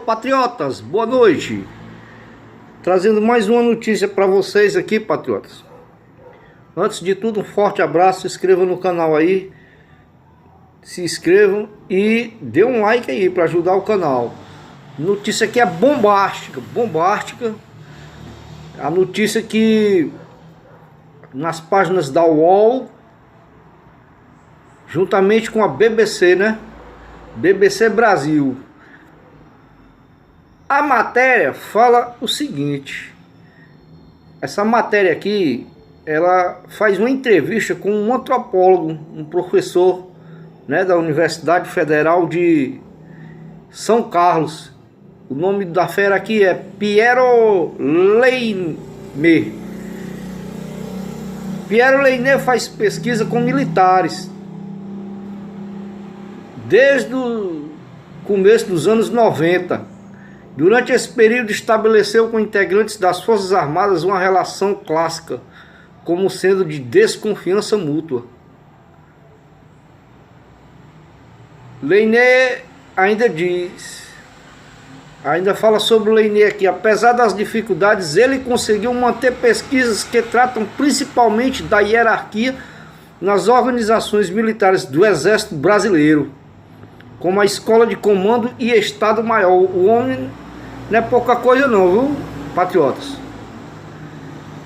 patriotas, boa noite. Trazendo mais uma notícia para vocês aqui, patriotas. Antes de tudo, um forte abraço, se inscreva no canal aí. Se inscrevam e dê um like aí para ajudar o canal. Notícia aqui é bombástica. A notícia que nas páginas da UOL, juntamente com a BBC, né? BBC Brasil. A matéria fala o seguinte. Essa matéria aqui, ela faz uma entrevista com um antropólogo, um professor, né, da Universidade Federal de São Carlos. O nome da fera aqui é Piero Leiner. Piero Leiner faz pesquisa com militares desde o começo dos anos 90. Durante esse período estabeleceu com integrantes das Forças Armadas uma relação clássica, como sendo de desconfiança mútua. Leiner ainda fala sobre o Leiner aqui. Apesar das dificuldades, ele conseguiu manter pesquisas que tratam principalmente da hierarquia nas organizações militares do Exército Brasileiro, como a Escola de Comando e Estado-Maior. O homem não é pouca coisa não, viu, patriotas?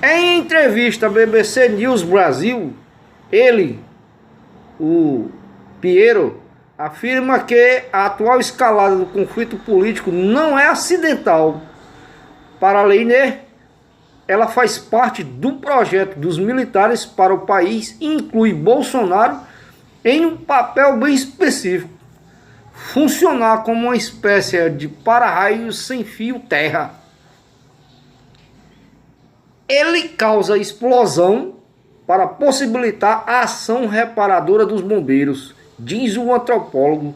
Em entrevista à BBC News Brasil, ele, o Piero, afirma que a atual escalada do conflito político não é acidental. Para Leiner, ela faz parte do projeto dos militares para o país e inclui Bolsonaro em um papel bem específico: funcionar como uma espécie de para-raios sem fio terra. Ele causa explosão para possibilitar a ação reparadora dos bombeiros, diz o antropólogo,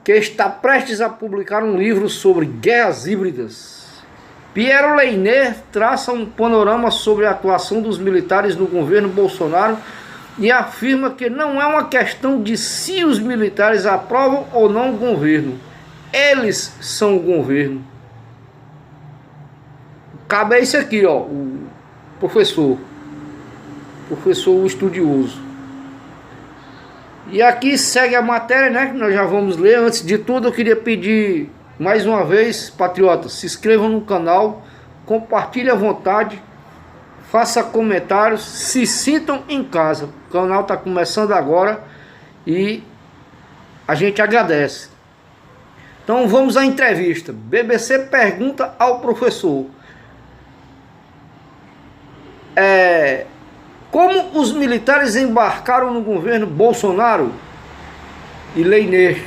que está prestes a publicar um livro sobre guerras híbridas. Piero Leiner traça um panorama sobre a atuação dos militares no governo Bolsonaro e afirma que não é uma questão de se os militares aprovam ou não o governo. Eles são o governo. Cabe isso aqui, ó, o professor estudioso. E aqui segue a matéria, né, que nós já vamos ler. Antes de tudo, eu queria pedir mais uma vez, patriotas, se inscrevam no canal, compartilhem à vontade, faça comentários, se sintam em casa. O canal está começando agora e a gente agradece. Então vamos à entrevista. BBC pergunta ao professor: como os militares embarcaram no governo Bolsonaro? E Leiner,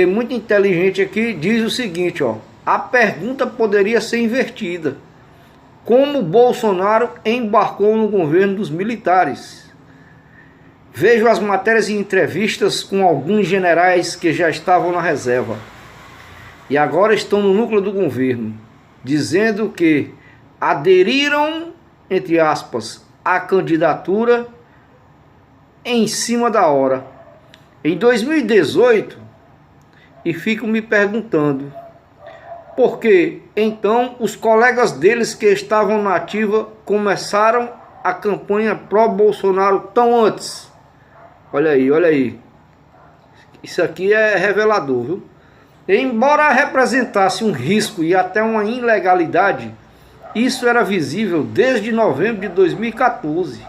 muito inteligente aqui, diz o seguinte, ó: a pergunta poderia ser invertida. Como Bolsonaro embarcou no governo dos militares? Vejo as matérias e entrevistas com alguns generais que já estavam na reserva e agora estão no núcleo do governo, dizendo que aderiram, entre aspas, à candidatura em cima da hora. Em 2018, e fico me perguntando, por que então os colegas deles que estavam na ativa começaram a campanha pró-Bolsonaro tão antes? Olha aí. Isso aqui é revelador, viu? Embora representasse um risco e até uma ilegalidade, isso era visível desde novembro de 2014,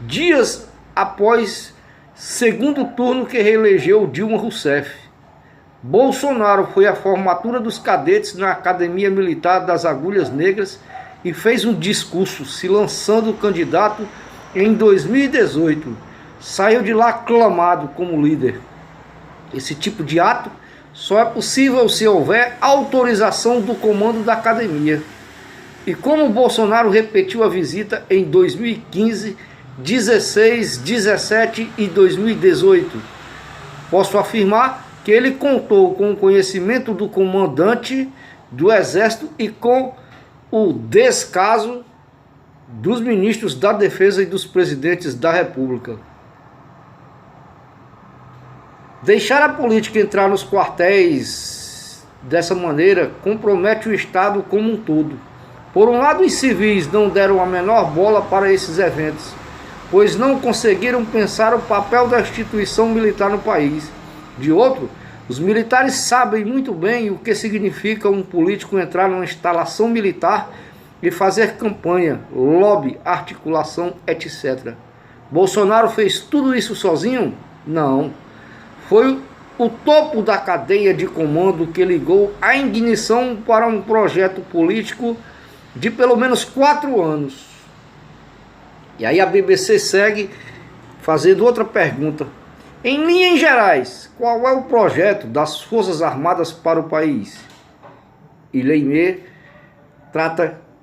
dias após segundo turno que reelegeu Dilma Rousseff. Bolsonaro foi à formatura dos cadetes na Academia Militar das Agulhas Negras e fez um discurso se lançando candidato em 2018. Saiu de lá aclamado como líder. Esse tipo de ato só é possível se houver autorização do comando da academia. E como Bolsonaro repetiu a visita em 2015, 16, 17 e 2018, posso afirmar que ele contou com o conhecimento do comandante do Exército e com o descaso dos ministros da Defesa e dos presidentes da República. Deixar a política entrar nos quartéis dessa maneira compromete o Estado como um todo. Por um lado, os civis não deram a menor bola para esses eventos, pois não conseguiram pensar o papel da instituição militar no país. De outro, os militares sabem muito bem o que significa um político entrar numa instalação militar e fazer campanha, lobby, articulação, etc. Bolsonaro fez tudo isso sozinho? Não. Foi o topo da cadeia de comando que ligou a ignição para um projeto político de pelo menos 4 anos. E aí a BBC segue fazendo outra pergunta. Em linhas gerais, qual é o projeto das Forças Armadas para o país? E Leime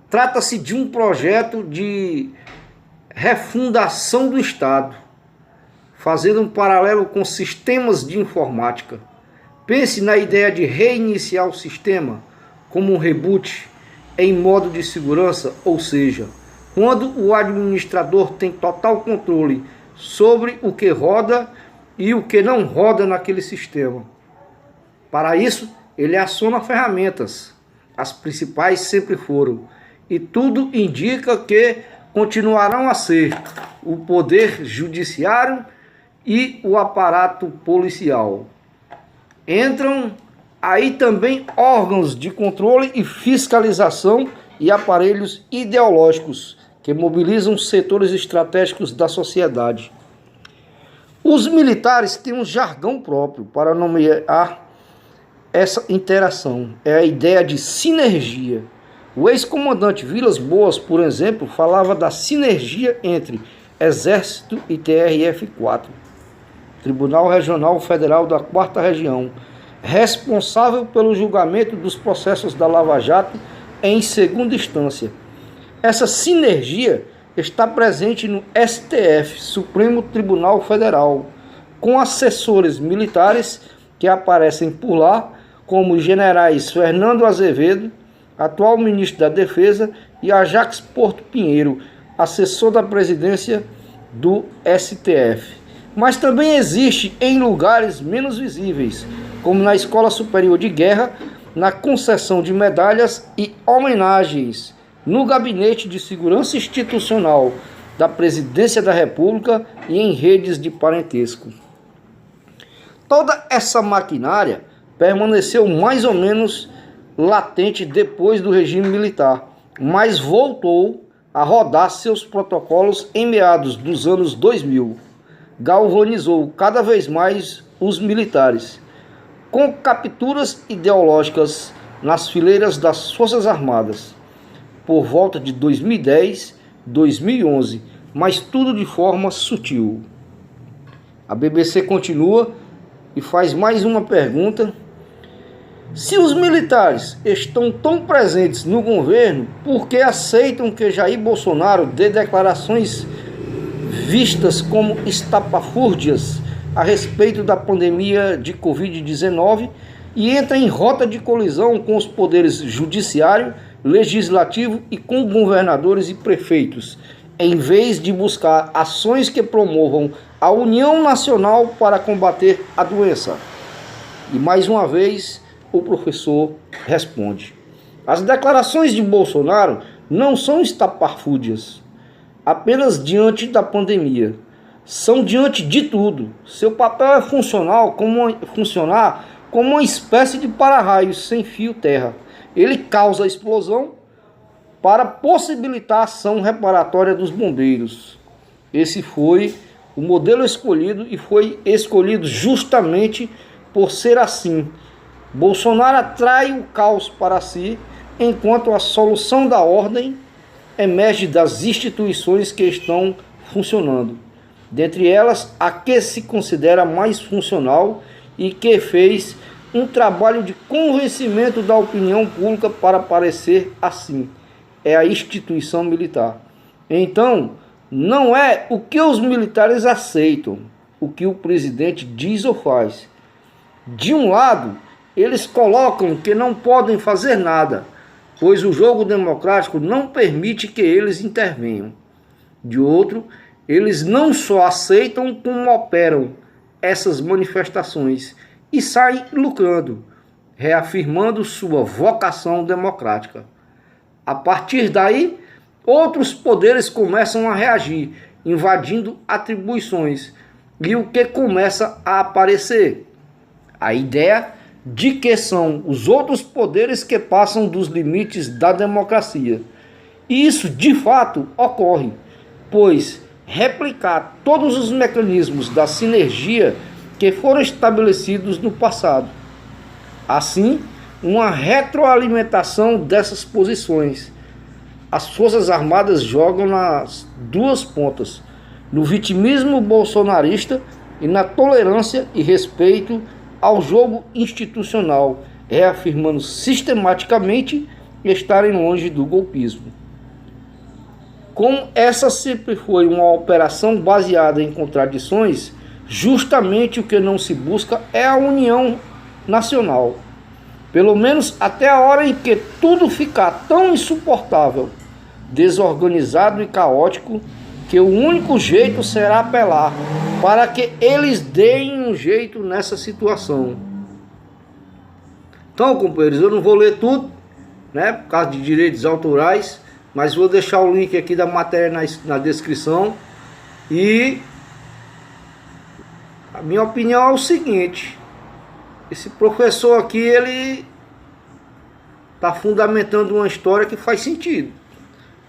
trata-se de um projeto de refundação do Estado, fazendo um paralelo com sistemas de informática. Pense na ideia de reiniciar o sistema como um reboot em modo de segurança, ou seja, quando o administrador tem total controle sobre o que roda e o que não roda naquele sistema. Para isso, ele aciona ferramentas. As principais sempre foram, e tudo indica que continuarão a ser, o poder judiciário e o aparato policial. Entram aí também órgãos de controle e fiscalização e aparelhos ideológicos que mobilizam setores estratégicos da sociedade. Os militares têm um jargão próprio para nomear essa interação. É a ideia de sinergia. O ex-comandante Vilas Boas, por exemplo, falava da sinergia entre Exército e TRF-4, Tribunal Regional Federal da 4ª Região, responsável pelo julgamento dos processos da Lava Jato em segunda instância. Essa sinergia está presente no STF, Supremo Tribunal Federal, com assessores militares que aparecem por lá, como os generais Fernando Azevedo, atual ministro da Defesa, e Ajax Porto Pinheiro, assessor da presidência do STF. Mas também existe em lugares menos visíveis, como na Escola Superior de Guerra, na concessão de medalhas e homenagens, no Gabinete de Segurança Institucional da Presidência da República e em redes de parentesco. Toda essa maquinária permaneceu mais ou menos latente depois do regime militar, mas voltou a rodar seus protocolos em meados dos anos 2000. Galvanizou cada vez mais os militares, com capturas ideológicas nas fileiras das Forças Armadas, por volta de 2010, 2011, mas tudo de forma sutil. A BBC continua e faz mais uma pergunta. Se os militares estão tão presentes no governo, por que aceitam que Jair Bolsonaro dê declarações vistas como estapafúrdias a respeito da pandemia de Covid-19 e entra em rota de colisão com os poderes judiciário, legislativo e com governadores e prefeitos, em vez de buscar ações que promovam a união nacional para combater a doença? E mais uma vez, o professor responde. As declarações de Bolsonaro não são estapafúrdias, apenas diante da pandemia. São diante de tudo. Seu papel é funcionar como uma espécie de para-raios sem fio terra. Ele causa a explosão para possibilitar a ação reparatória dos bombeiros. Esse foi o modelo escolhido e foi escolhido justamente por ser assim. Bolsonaro atrai o caos para si, enquanto a solução da ordem emerge das instituições que estão funcionando. Dentre elas, a que se considera mais funcional e que fez um trabalho de convencimento da opinião pública para parecer assim, é a instituição militar. Então, não é o que os militares aceitam, o que o presidente diz ou faz. De um lado, eles colocam que não podem fazer nada, pois o jogo democrático não permite que eles intervenham. De outro, eles não só aceitam como operam, essas manifestações e saem lucrando, reafirmando sua vocação democrática. A partir daí, outros poderes começam a reagir, invadindo atribuições. E o que começa a aparecer? A ideia de que são os outros poderes que passam dos limites da democracia. E isso, de fato, ocorre, pois replicar todos os mecanismos da sinergia que foram estabelecidos no passado. Assim, uma retroalimentação dessas posições. As Forças Armadas jogam nas duas pontas, no vitimismo bolsonarista e na tolerância e respeito ao jogo institucional, reafirmando sistematicamente estarem longe do golpismo. Como essa sempre foi uma operação baseada em contradições, justamente o que não se busca é a união nacional. Pelo menos até a hora em que tudo ficar tão insuportável, desorganizado e caótico, que o único jeito será apelar para que eles deem um jeito nessa situação. Então, companheiros, eu não vou ler tudo, né, por causa de direitos autorais, mas vou deixar o link aqui da matéria na descrição. E a minha opinião é o seguinte: esse professor aqui, ele está fundamentando uma história que faz sentido.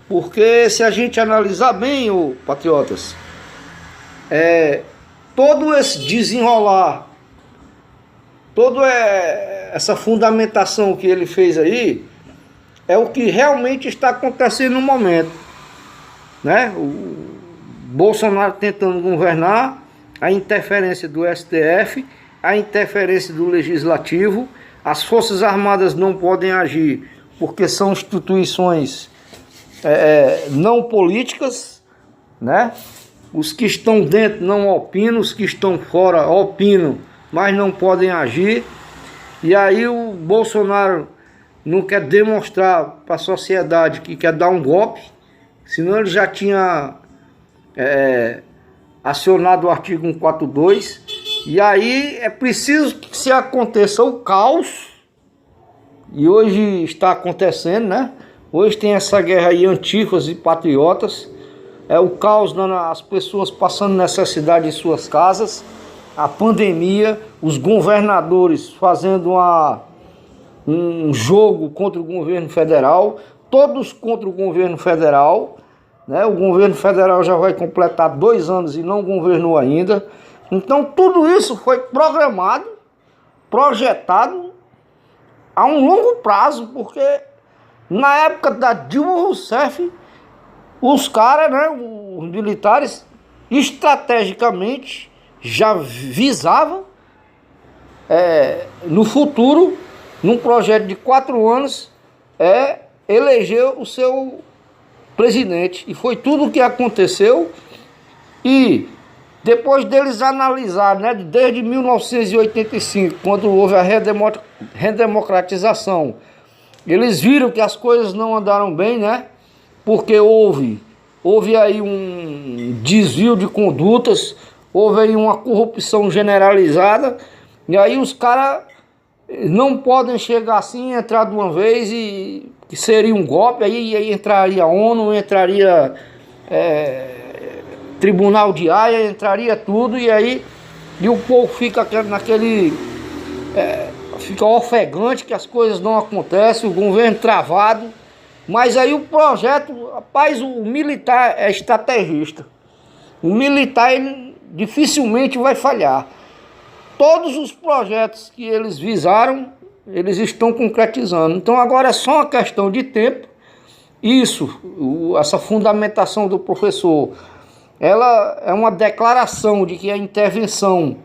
Porque se a gente analisar bem, ô patriotas, todo esse desenrolar, toda essa fundamentação que ele fez aí, é o que realmente está acontecendo no momento, né? O Bolsonaro tentando governar, a interferência do STF, a interferência do Legislativo, as Forças Armadas não podem agir porque são instituições não políticas, né? Os que estão dentro não opinam, os que estão fora opinam, mas não podem agir. E aí o Bolsonaro não quer demonstrar para a sociedade que quer dar um golpe, senão ele já tinha acionado o artigo 142. E aí é preciso que se aconteça o caos, e hoje está acontecendo, né? Hoje tem essa guerra aí, antifas e patriotas, o caos, as pessoas passando necessidade em suas casas, a pandemia, os governadores fazendo um jogo contra o governo federal, todos contra o governo federal, né? O governo federal já vai completar 2 anos e não governou ainda. Então tudo isso foi programado, projetado a um longo prazo, porque na época da Dilma Rousseff, os caras, né, os militares, estrategicamente já visavam no futuro, num projeto de 4 anos, eleger o seu presidente. E foi tudo o que aconteceu. E depois deles analisarem, né, desde 1985, quando houve a redemocratização, eles viram que as coisas não andaram bem, né? Porque houve aí um desvio de condutas, houve aí uma corrupção generalizada, e aí os caras não podem chegar assim, entrar de uma vez e que seria um golpe, aí entraria a ONU, entraria Tribunal de Haia, entraria tudo, e o povo fica naquele... fica ofegante, que as coisas não acontecem, o governo travado. Mas aí o projeto, rapaz, o militar é estrategista. O militar, ele dificilmente vai falhar. Todos os projetos que eles visaram, eles estão concretizando. Então agora é só uma questão de tempo. Essa fundamentação do professor, ela é uma declaração de que a intervenção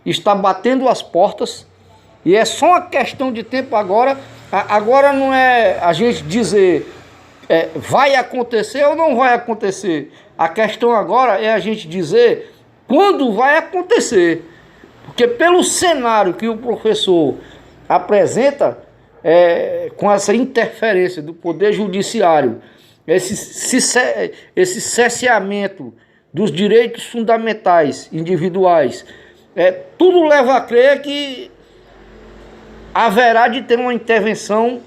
está batendo as portas. E é só uma questão de tempo agora. Agora não é a gente dizer vai acontecer ou não vai acontecer. A questão agora é a gente dizer quando vai acontecer. Porque pelo cenário que o professor apresenta, com essa interferência do Poder Judiciário, esse cerceamento dos direitos fundamentais individuais, tudo leva a crer que haverá de ter uma intervenção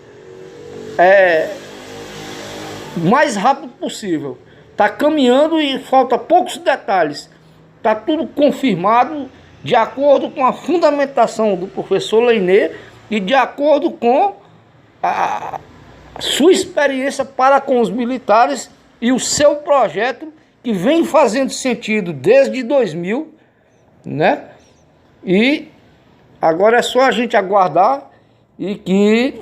o mais rápido possível. Está caminhando e falta poucos detalhes. Está tudo confirmado de acordo com a fundamentação do professor Leinê e de acordo com a sua experiência para com os militares e o seu projeto, que vem fazendo sentido desde 2000, né? E agora é só a gente aguardar e que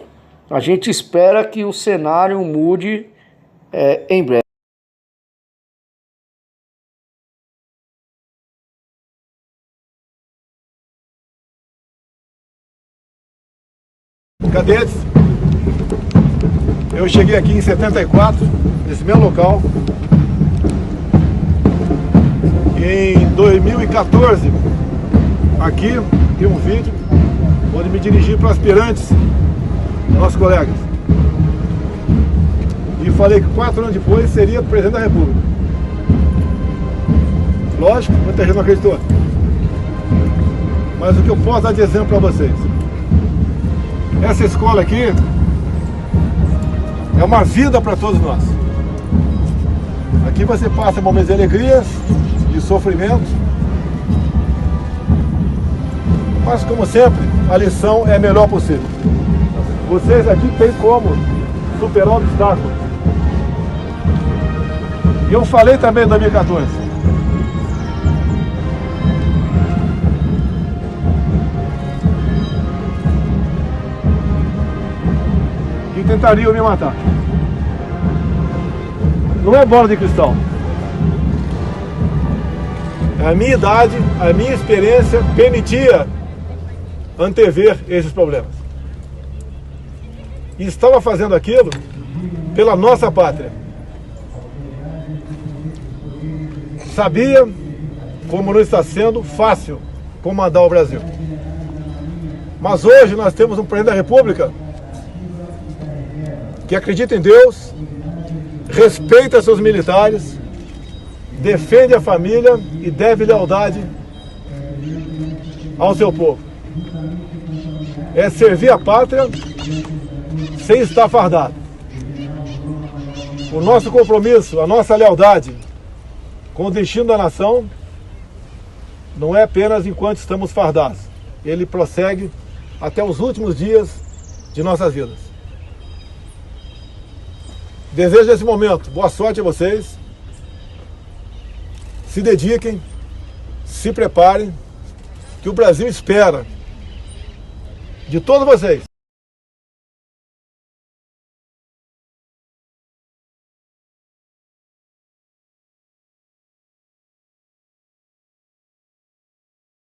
a gente espera que o cenário mude em breve. Cadetes, eu cheguei aqui em 74, nesse mesmo local. Em 2014, aqui tem um vídeo onde me dirigi para aspirantes, nossos colegas, e falei que 4 anos depois seria presidente da República. Lógico, muita gente não acreditou, mas o que eu posso dar de exemplo para vocês: essa escola aqui é uma vida para todos nós. Aqui você passa momentos de alegrias, de sofrimento, mas como sempre, a lição é a melhor possível. Vocês aqui têm como superar o obstáculo. E eu falei também em 2014. Que tentariam me matar. Não é bola de cristal. A minha idade, a minha experiência permitia antever esses problemas. E estava fazendo aquilo pela nossa pátria. Sabia como não está sendo fácil comandar o Brasil. Mas hoje nós temos um presidente da República que acredita em Deus, respeita seus militares, defende a família e deve lealdade ao seu povo. É servir a pátria sem estar fardado. O nosso compromisso, a nossa lealdade com o destino da nação não é apenas enquanto estamos fardados. Ele prossegue até os últimos dias de nossas vidas. Desejo nesse momento boa sorte a vocês. Se dediquem, se preparem, que o Brasil espera de todos vocês